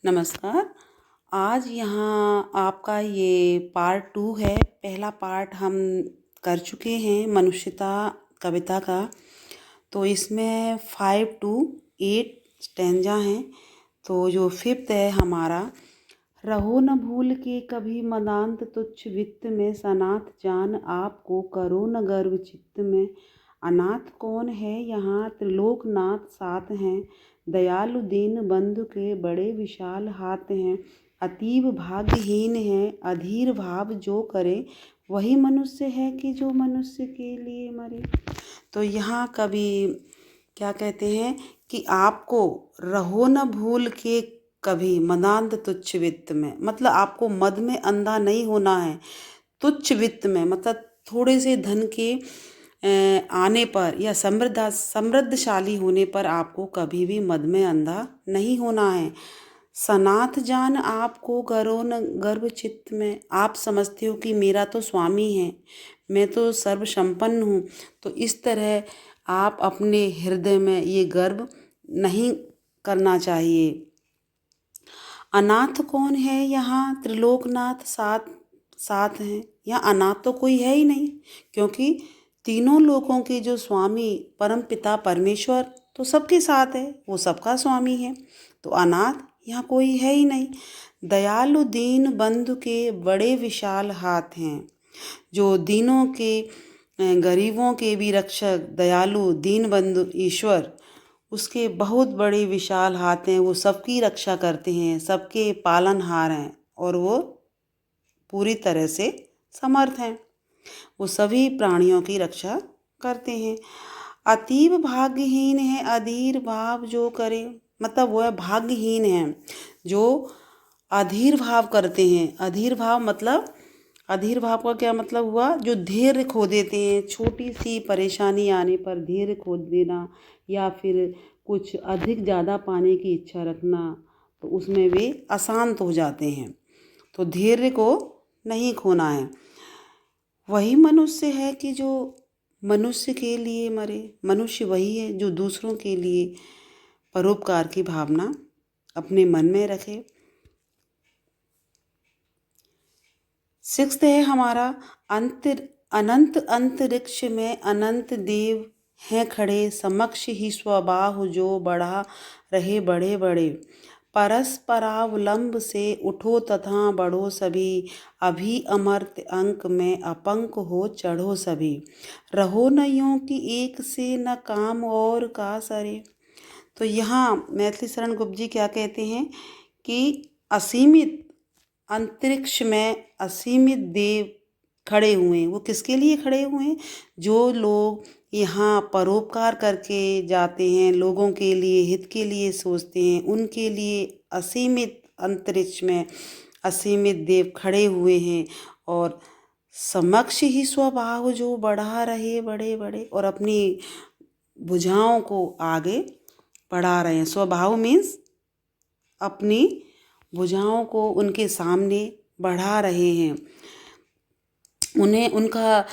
नमस्कार। आज यहाँ आपका ये पार्ट 2 है। पहला पार्ट हम कर चुके हैं मनुष्यता कविता का। तो इसमें 5 to 8 स्टैंजा हैं। तो जो 5th है हमारा, रहो न भूल के कभी मदांत तुच्छ वित्त में, सनाथ जान आपको करो न गर्व चित्त में। अनाथ कौन है यहाँ त्रिलोकनाथ साथ हैं, दयालु दीन बंधु के बड़े विशाल हाथ हैं। अतीब भाग्यहीन है अधीर भाव जो करे, वही मनुष्य है कि जो मनुष्य के लिए मरे। तो यहाँ कवि क्या कहते हैं कि आपको रहो न भूल के कभी मदांत तुच्छ वित्त में, मतलब आपको मद में अंधा नहीं होना है। तुच्छ वित्त में मतलब थोड़े से धन के आने पर या समृद्धशाली होने पर आपको कभी भी मद में अंधा नहीं होना है। सनाथ जान आपको करो न गर्व चित्त में, आप समझते हो कि मेरा तो स्वामी है, मैं तो सर्व संपन्न हूँ। तो इस तरह आप अपने हृदय में ये गर्व नहीं करना चाहिए। अनाथ कौन है यहाँ त्रिलोकनाथ साथ साथ हैं। यहाँ अनाथ तो कोई है ही नहीं, क्योंकि तीनों लोकों के जो स्वामी परम पिता परमेश्वर तो सबके साथ है, वो सबका स्वामी है। तो अनाथ यहाँ कोई है ही नहीं। दयालु दीन बंधु के बड़े विशाल हाथ हैं। जो दीनों के गरीबों के भी रक्षक दयालु दीन बंधु ईश्वर, उसके बहुत बड़े विशाल हाथ हैं। वो सबकी रक्षा करते हैं, सबके पालनहार हैं और वो पूरी तरह से समर्थ हैं। वो सभी प्राणियों की रक्षा करते हैं। अतीब भाग्यहीन है अधीर भाव जो करे, मतलब वो है भाग्यहीन है जो अधीर भाव करते हैं। अधीर भाव मतलब, अधीर भाव का क्या मतलब हुआ, जो धैर्य खो देते हैं। छोटी सी परेशानी आने पर धैर्य खो देना या फिर कुछ अधिक ज़्यादा पाने की इच्छा रखना, तो उसमें वे अशांत हो जाते हैं। तो धैर्य को नहीं खोना है। वही मनुष्य है कि जो मनुष्य के लिए मरे। मनुष्य वही है जो दूसरों के लिए परोपकार की भावना अपने मन में रखे। 6th है हमारा, अनंत अंतरिक्ष में अनंत देव हैं खड़े, समक्ष ही स्वबाहु जो बढ़ा रहे बड़े बड़े। परस्परावलंब से उठो तथा बढ़ो सभी, अभी अमर्त्य अंक में अपंक हो चढ़ो सभी। रहो न यूं कि एक से न काम और का सरे। तो यहाँ मैथिली शरण गुप्त जी क्या कहते हैं कि असीमित अंतरिक्ष में असीमित देव खड़े हुए हैं। वो किसके लिए खड़े हुए हैं? जो लोग यहाँ परोपकार करके जाते हैं, लोगों के लिए हित के लिए सोचते हैं, उनके लिए असीमित अंतरिक्ष में असीमित देव खड़े हुए हैं। और समक्ष ही स्वभाव जो बढ़ा रहे बड़े बड़े, और अपनी भुजाओं को आगे बढ़ा रहे हैं। स्वभाव मीन्स अपनी भुजाओं को उनके सामने बढ़ा रहे हैं। उन्हें उनका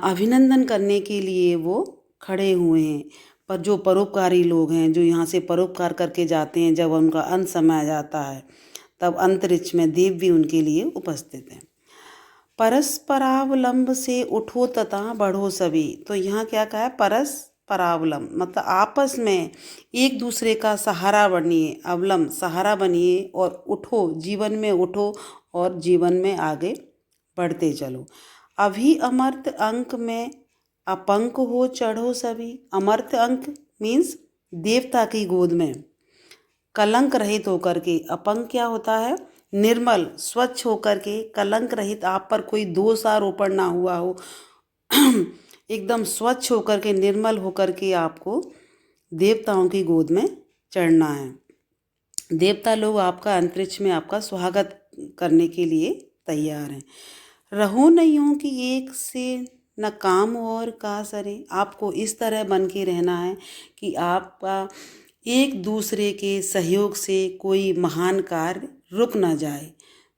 अभिनंदन करने के लिए वो खड़े हुए हैं। पर जो परोपकारी लोग हैं, जो यहाँ से परोपकार करके जाते हैं, जब उनका अंत समय आ जाता है तब अंतरिक्ष में देव भी उनके लिए उपस्थित हैं। परस्परावलंब से उठो तथा बढ़ो सभी। तो यहाँ क्या कहा है? परस्परावलंब मतलब आपस में एक दूसरे का सहारा बनिए, अवलंब सहारा बनिए और उठो, जीवन में उठो और जीवन में आगे बढ़ते चलो। अभी अमर्त्य अंक में अपंक हो चढ़ो सभी। अमर्त्य अंक मीन्स देवता की गोद में कलंक रहित होकर के। अपंक क्या होता है? निर्मल स्वच्छ होकर के, कलंक रहित, आप पर कोई दोष आरोपण ना हुआ हो एकदम स्वच्छ होकर के, निर्मल होकर के आपको देवताओं की गोद में चढ़ना है। देवता लोग आपका अंतरिक्ष में आपका स्वागत करने के लिए तैयार हैं। रहो न यूं कि एक से न काम और का सरे। आपको इस तरह बन के रहना है कि आपका एक दूसरे के सहयोग से कोई महान कार्य रुक ना जाए।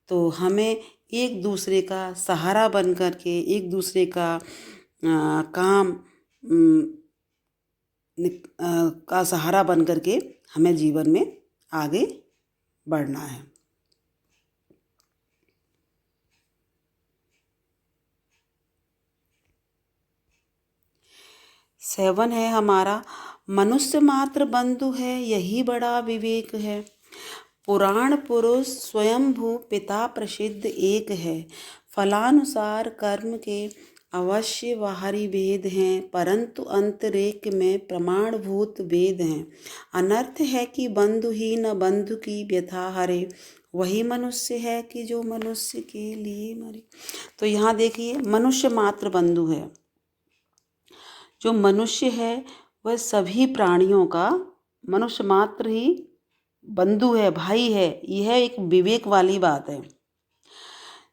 तो हमें एक दूसरे का सहारा बन कर के, एक दूसरे का काम का सहारा बन कर के हमें जीवन में आगे बढ़ना है। सेवन है हमारा, मनुष्य मात्र बंधु है, यही बड़ा विवेक है। पुराण पुरुष स्वयंभू पिता प्रसिद्ध एक है। फलानुसार कर्म के अवश्य बाहरी भेद हैं, परंतु अंतरेक में प्रमाणभूत भेद हैं। अनर्थ है कि बंधु ही न बंधु की व्यथा हरे, वही मनुष्य है कि जो मनुष्य के लिए मरे। तो यहाँ देखिए, मनुष्य मात्र बंधु है। जो मनुष्य है वह सभी प्राणियों का मनुष्य मात्र ही बंधु है, भाई है। यह एक विवेक वाली बात है।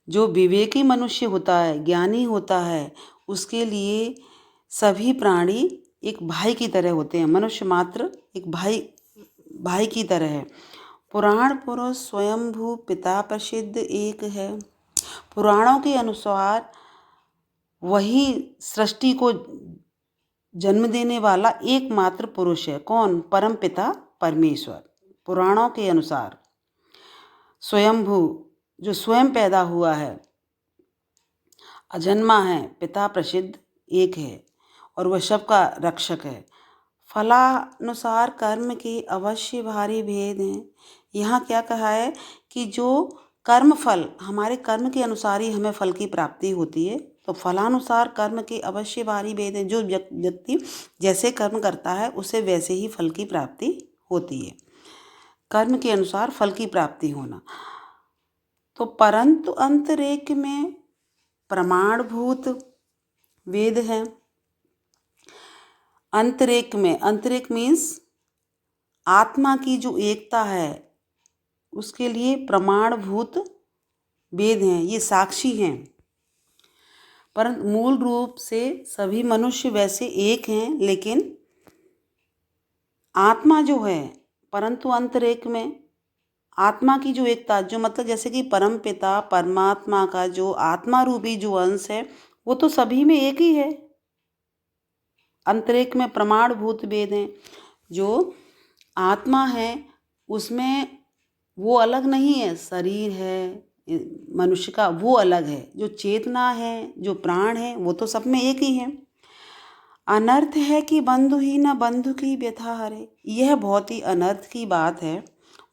जो विवेकी मनुष्य होता है, ज्ञानी होता है, उसके लिए सभी प्राणी एक भाई की तरह होते हैं। मनुष्य मात्र एक भाई की तरह है। पुराण पुरुष स्वयंभू पिता प्रसिद्ध एक है। पुराणों के अनुसार वही सृष्टि को जन्म देने वाला एकमात्र पुरुष है। कौन? परम पिता परमेश्वर। पुराणों के अनुसार स्वयंभू, जो स्वयं पैदा हुआ है, अजन्मा है, पिता प्रसिद्ध एक है और वह सबका रक्षक है। फलानुसार कर्म के अवश्य भारी भेद हैं। यहाँ क्या कहा है कि जो कर्म फल, हमारे कर्म के अनुसार ही हमें फल की प्राप्ति होती है। तो फलानुसार कर्म के अवश्य भारी भेद हैं। जो व्यक्ति जैसे कर्म करता है उसे वैसे ही फल की प्राप्ति होती है। कर्म के अनुसार फल की प्राप्ति होना। तो परंतु अंतरेक में प्रमाणभूत वेद है। अंतरेक में, अंतरेक मीन्स आत्मा की जो एकता है उसके लिए प्रमाणभूत वेद हैं, ये साक्षी हैं। परंतु मूल रूप से सभी मनुष्य वैसे एक हैं, लेकिन आत्मा जो है, परंतु अंतरेक में आत्मा की जो एकता, जो मतलब जैसे कि परम पिता परमात्मा का जो आत्मा रूपी जो अंश है वो तो सभी में एक ही है। अंतरिक्ष में प्रमाणभूत भेद हैं। जो आत्मा है उसमें वो अलग नहीं है, शरीर है मनुष्य का वो अलग है। जो चेतना है, जो प्राण है, वो तो सब में एक ही है। अनर्थ है कि बंधु ही न बंधु की व्यथा हरे। यह बहुत ही अनर्थ की बात है,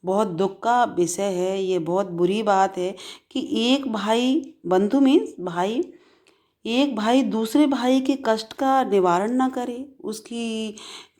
बहुत दुख का विषय है। ये बहुत बुरी बात है कि एक भाई, बंधु मीन्स भाई, एक भाई दूसरे भाई के कष्ट का निवारण ना करे, उसकी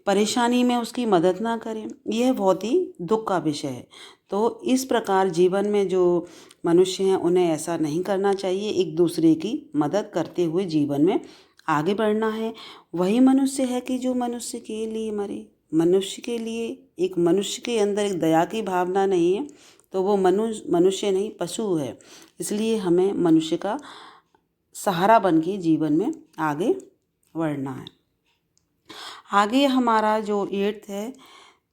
परेशानी में उसकी मदद ना करे। यह बहुत ही दुख का विषय है। तो इस प्रकार जीवन में जो मनुष्य हैं उन्हें ऐसा नहीं करना चाहिए। एक दूसरे की मदद करते हुए जीवन में आगे बढ़ना है। वही मनुष्य है कि जो मनुष्य के लिए मरे। मनुष्य के लिए, एक मनुष्य के अंदर एक दया की भावना नहीं है तो वो मनुष्य नहीं, पशु है। इसलिए हमें मनुष्य का सहारा बन के जीवन में आगे बढ़ना है। आगे हमारा जो 8th है,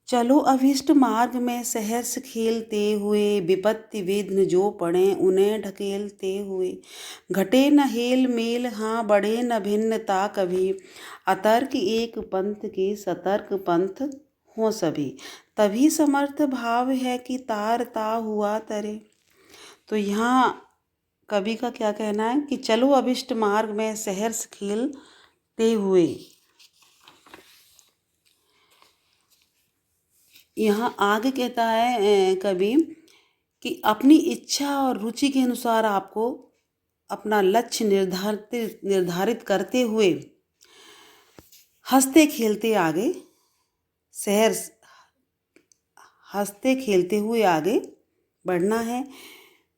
चलो अभिष्ट मार्ग में सहर्ष खेलते हुए, विपत्ति विघ्न जो पड़े उन्हें ढकेलते हुए। घटे न हेल मेल, हाँ बढ़े न भिन्नता कभी, अतर्क एक पंथ के सतर्क पंथ हो सभी। तभी समर्थ भाव है कि तारता हुआ तरे। तो यहाँ कवि का क्या कहना है कि चलो अभिष्ट मार्ग में सहर्ष खेलते हुए। यहाँ आगे कहता है कवि कि अपनी इच्छा और रुचि के अनुसार आपको अपना लक्ष्य निर्धारित करते हुए हंसते खेलते आगे सहर्ष, हंसते खेलते हुए आगे बढ़ना है।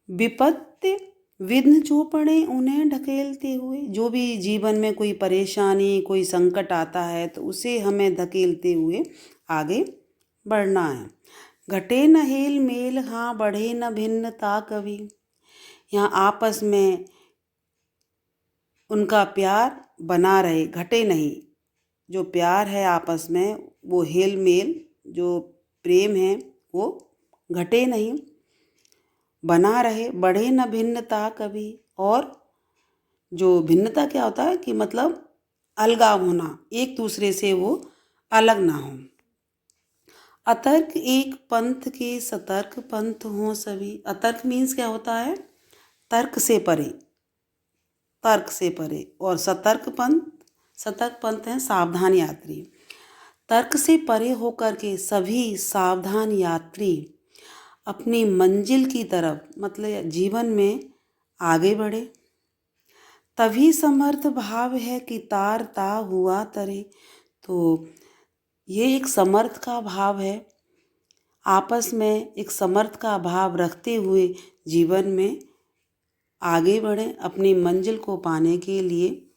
विपत्ति विघ्न जो पड़े उन्हें ढकेलते हुए। जो भी जीवन में कोई परेशानी, कोई संकट आता है तो उसे हमें धकेलते हुए आगे बढ़ना है। घटे न हेल मेल, हाँ बढ़े न भिन्नता कभी। यहाँ आपस में उनका प्यार बना रहे, घटे नहीं। जो प्यार है आपस में, वो हेल मेल, जो प्रेम है वो घटे नहीं, बना रहे। बढ़े न भिन्नता कभी। और जो भिन्नता क्या होता है कि मतलब अलगाव होना, एक दूसरे से वो अलग ना हो। अतर्क एक पंथ के सतर्क पंथ हों सभी। अतर्क मीन्स क्या होता है? तर्क से परे, तर्क से परे। और सतर्क पंथ है सावधान यात्री। तर्क से परे होकर के सभी सावधान यात्री अपनी मंजिल की तरफ, मतलब जीवन में आगे बढ़े। तभी समर्थ भाव है कि तार ता हुआ तरे। तो ये एक समर्थ का भाव है, आपस में एक समर्थ का भाव रखते हुए जीवन में आगे बढ़ें। अपनी मंजिल को पाने के लिए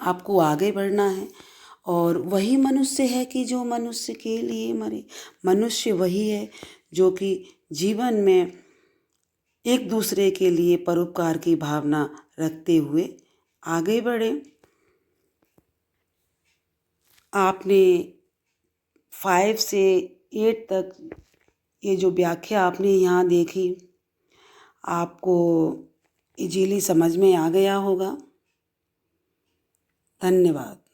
आपको आगे बढ़ना है। और वही मनुष्य है कि जो मनुष्य के लिए मरे। मनुष्य वही है जो कि जीवन में एक दूसरे के लिए परोपकार की भावना रखते हुए आगे बढ़े। आपने 5 से 8 तक ये जो व्याख्या आपने यहाँ देखी, आपको इजीली समझ में आ गया होगा। धन्यवाद।